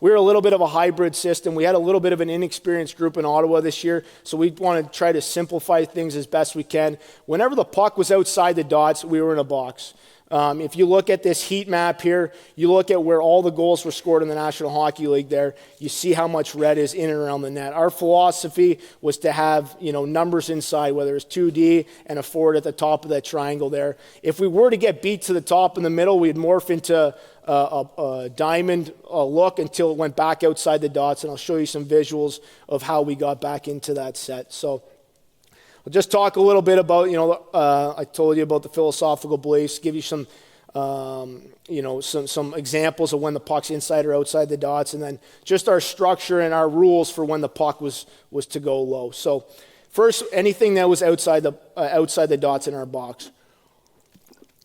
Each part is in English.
we're a little bit of a hybrid system. We had a little bit of an inexperienced group in Ottawa this year, so we want to try to simplify things as best we can. Whenever the puck was outside the dots, we were in a box. If you look at this heat map here, you look at where all the goals were scored in the National Hockey League there, you see how much red is in and around the net. Our philosophy was to have, numbers inside, whether it's 2D and a forward at the top of that triangle there. If we were to get beat to the top in the middle, we'd morph into a diamond look until it went back outside the dots, and I'll show you some visuals of how we got back into that set. So I'll just talk a little bit about, I told you about the philosophical beliefs, give you some examples of when the puck's inside or outside the dots, and then just our structure and our rules for when the puck was to go low. So first, anything that was outside the dots in our box.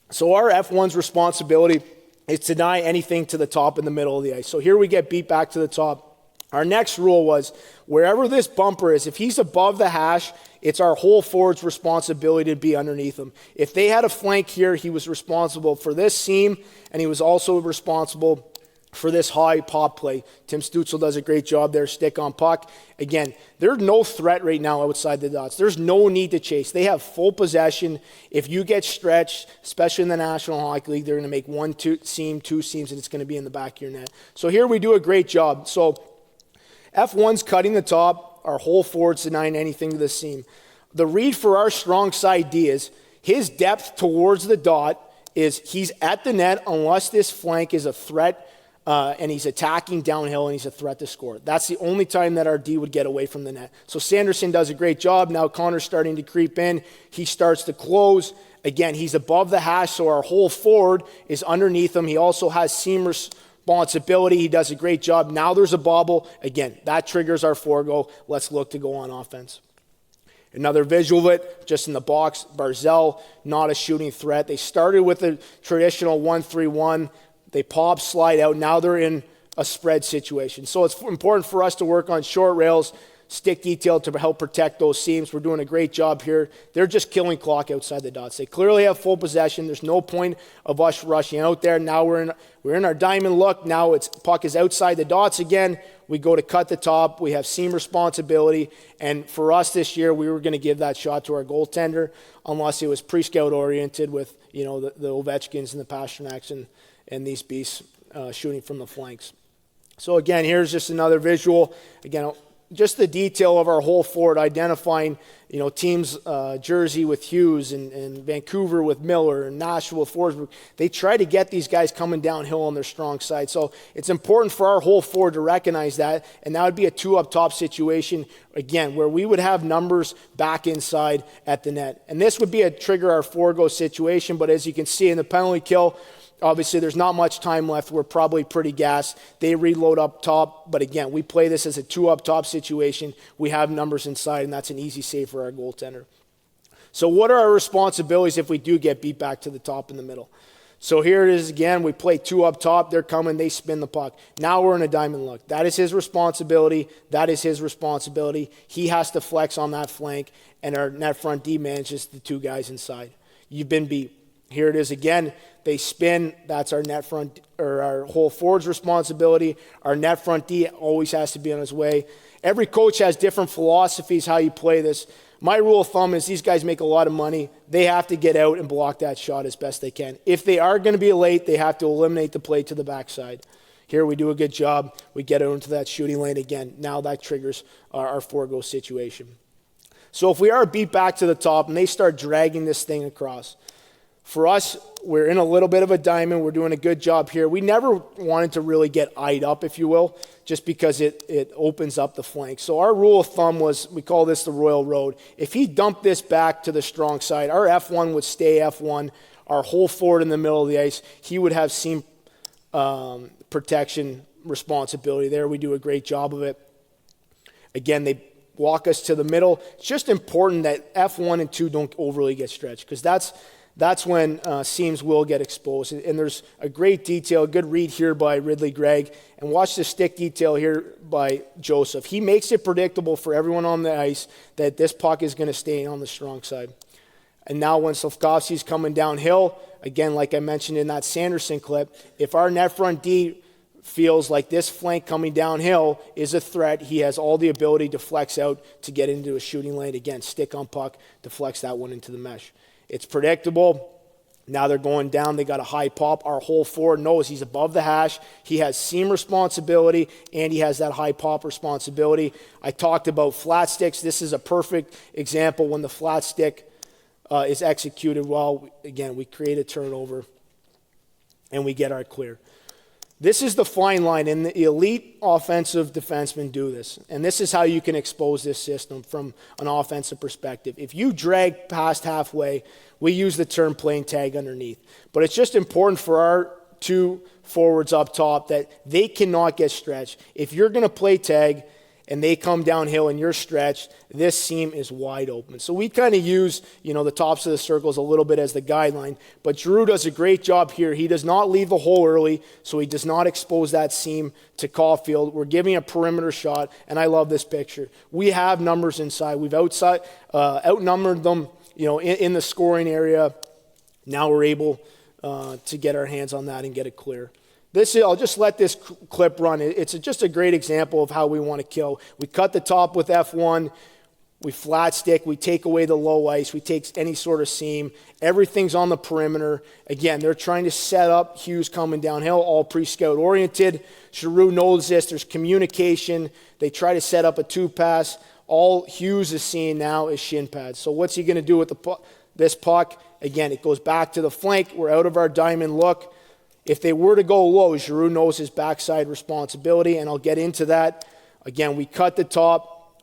So our F1's responsibility is to deny anything to the top in the middle of the ice. So here we get beat back to the top. Our next rule was, wherever this bumper is, if he's above the hash, it's our whole forward's responsibility to be underneath him. If they had a flank here, he was responsible for this seam, and he was also responsible for this high pop play. Tim Stutzel does a great job there, stick on puck. Again, there's no threat right now outside the dots. There's no need to chase. They have full possession. If you get stretched, especially in the National Hockey League, they're going to make two seams, and it's going to be in the back of your net. So here we do a great job. So F1's cutting the top, our whole forward's denying anything to the seam. The read for our strong side D is his depth towards the dot is he's at the net unless this flank is a threat and he's attacking downhill and he's a threat to score. That's the only time that our D would get away from the net. So Sanderson does a great job. Now Connor's starting to creep in. He starts to close. Again, he's above the hash, so our whole forward is underneath him. He also has seam responsibility. He does a great job. Now there's a bobble. Again, that triggers our forego. Let's look to go on offense. Another visual of it, just in the box. Barzal, not a shooting threat. They started with a traditional 1-3-1. They pop, slide out. Now they're in a spread situation. So it's important for us to work on short rails, stick detail to help protect those seams. We're doing a great job here. They're just killing clock outside the dots. They clearly have full possession. There's no point of us rushing out there. Now we're in our diamond look. Now puck is outside the dots again. We go to cut the top. We have seam responsibility. And for us this year, we were going to give that shot to our goaltender unless it was pre-scout oriented with, the Ovechkins and the Pasternaks and these beasts shooting from the flanks. So again, here's just another visual. Again, just the detail of our whole forward, identifying, teams, Jersey with Hughes and Vancouver with Miller and Nashville with Forsberg. They try to get these guys coming downhill on their strong side. So it's important for our whole forward to recognize that, and that would be a two up top situation, again, where we would have numbers back inside at the net. And this would be a trigger our forego situation, but as you can see in the penalty kill, obviously, there's not much time left. We're probably pretty gassed. They reload up top. But again, we play this as a two up top situation. We have numbers inside, and that's an easy save for our goaltender. So what are our responsibilities if we do get beat back to the top in the middle? So here it is again. We play two up top. They're coming. They spin the puck. Now we're in a diamond look. That is his responsibility. That is his responsibility. He has to flex on that flank, and our net front D manages the two guys inside. You've been beat. Here it is again. They spin. That's our net front, or our whole forward's responsibility. Our net front D always has to be on his way. Every coach has different philosophies how you play this. My rule of thumb is these guys make a lot of money. They have to get out and block that shot as best they can. If they are going to be late, they have to eliminate the play to the backside. Here we do a good job. We get out into that shooting lane again. Now that triggers our forego situation. So if we are beat back to the top and they start dragging this thing across, for us, we're in a little bit of a diamond. We're doing a good job here. We never wanted to really get eyed up, if you will, just because it opens up the flank. So our rule of thumb was, we call this the Royal Road. If he dumped this back to the strong side, our F1 would stay F1. Our whole forward in the middle of the ice, he would have seam protection responsibility there. We do a great job of it. Again, they walk us to the middle. It's just important that F1 and 2 don't overly get stretched, because that's when seams will get exposed. And there's a great detail, a good read here by Ridley Gregg. And watch the stick detail here by Joseph. He makes it predictable for everyone on the ice that this puck is going to stay on the strong side. And now when Slafkovsky's coming downhill, again, like I mentioned in that Sanderson clip, if our net front D feels like this flank coming downhill is a threat, he has all the ability to flex out to get into a shooting lane. Again, stick on puck to flex that one into the mesh. It's predictable. Now they're going down. They got a high pop. Our whole forward knows he's above the hash. He has seam responsibility, and he has that high pop responsibility. I talked about flat sticks. This is a perfect example when the flat stick is executed well. Again, we create a turnover, and we get our clear. This is the fine line, and the elite offensive defensemen do this. And this is how you can expose this system from an offensive perspective. If you drag past halfway, we use the term playing tag underneath. But it's just important for our two forwards up top that they cannot get stretched. If you're going to play tag and they come downhill and you're stretched, this seam is wide open. So we kind of use, the tops of the circles a little bit as the guideline. But Giroux does a great job here. He does not leave the hole early, so he does not expose that seam to Caulfield. We're giving a perimeter shot, and I love this picture. We have numbers inside. We've outnumbered them, in the scoring area. Now we're able to get our hands on that and get it clear. I'll just let this clip run. It's just a great example of how we want to kill. We cut the top with F1. We flat stick. We take away the low ice. We take any sort of seam. Everything's on the perimeter. Again, they're trying to set up Hughes coming downhill, all pre-scout oriented. Giroux knows this. There's communication. They try to set up a two-pass. All Hughes is seeing now is shin pads. So what's he going to do with this puck? Again, it goes back to the flank. We're out of our diamond look. If they were to go low, Giroux knows his backside responsibility, and I'll get into that. Again, we cut the top.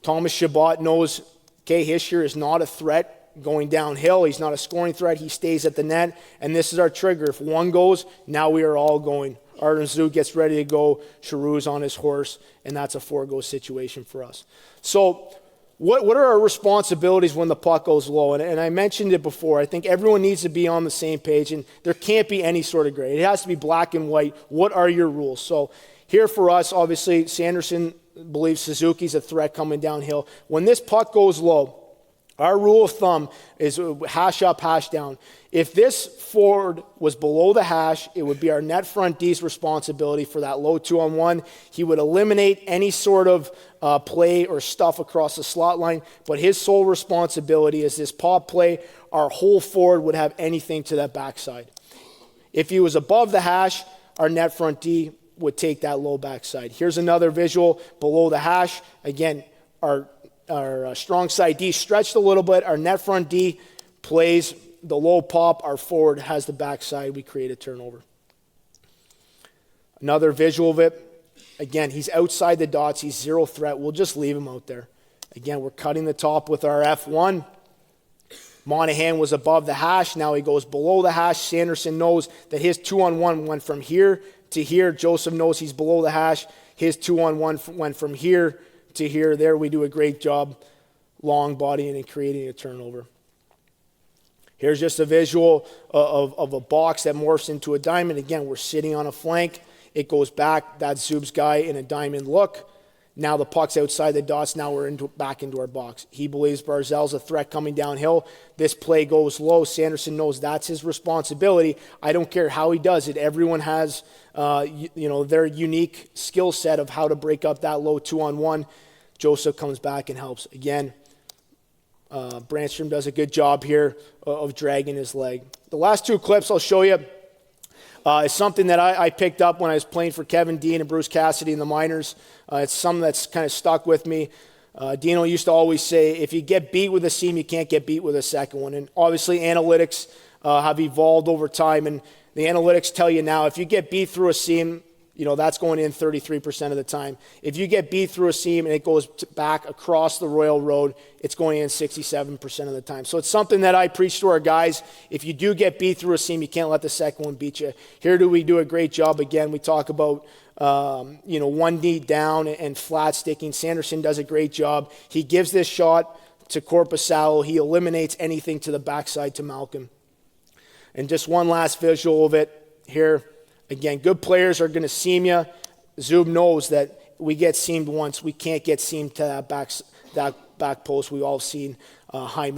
Thomas Chabot knows, Hischier is not a threat going downhill. He's not a scoring threat. He stays at the net, and this is our trigger. If one goes, now we are all going. Artem Zub gets ready to go. Giroux's on his horse, and that's a four-go situation for us. So what are our responsibilities when the puck goes low? And I mentioned it before. I think everyone needs to be on the same page, and there can't be any sort of gray. It has to be black and white. What are your rules? So here for us, obviously, Sanderson believes Suzuki's a threat coming downhill. When this puck goes low, our rule of thumb is hash up, hash down. If this forward was below the hash, it would be our net front D's responsibility for that low 2-on-1. He would eliminate any sort of play or stuff across the slot line, but his sole responsibility is this pop play. Our whole forward would have anything to that backside. If he was above the hash, our net front D would take that low backside. Here's another visual below the hash. Again, our strong side D stretched a little bit. Our net front D plays the low pop. Our forward has the backside. We create a turnover. Another visual of it. Again, he's outside the dots. He's zero threat. We'll just leave him out there. Again, we're cutting the top with our F1. Monahan was above the hash. Now he goes below the hash. Sanderson knows that his 2-on-1 went from here to here. Joseph knows he's below the hash. His 2-on-1 went from here to here. There we do a great job long bodying and creating a turnover. Here's just a visual of a box that morphs into a diamond. Again, we're sitting on a flank. It goes back. That's Zub's guy in a diamond look. Now the puck's outside the dots. Now we're back into our box. He believes Barzal's a threat coming downhill. This play goes low. Sanderson knows that's his responsibility. I don't care how he does it. Everyone has their unique skill set of how to break up that low 2-on-1. Joseph comes back and helps. Again, Brandstrom does a good job here of dragging his leg. The last two clips I'll show you is something that I picked up when I was playing for Kevin Dean and Bruce Cassidy in the minors. It's something that's kind of stuck with me. Dino used to always say, if you get beat with a seam, you can't get beat with a second one. And obviously analytics have evolved over time, and the analytics tell you now if you get beat through a seam, that's going in 33% of the time. If you get beat through a seam and it goes back across the Royal Road, it's going in 67% of the time. So it's something that I preach to our guys. If you do get beat through a seam, you can't let the second one beat you. Here we do a great job. Again, we talk about, one knee down and flat sticking. Sanderson does a great job. He gives this shot to Korpisalo. He eliminates anything to the backside to Malcolm. And just one last visual of it here. Again, good players are going to seam you. Zub knows that we get seamed once. We can't get seamed to that back post. We've all seen Hyman.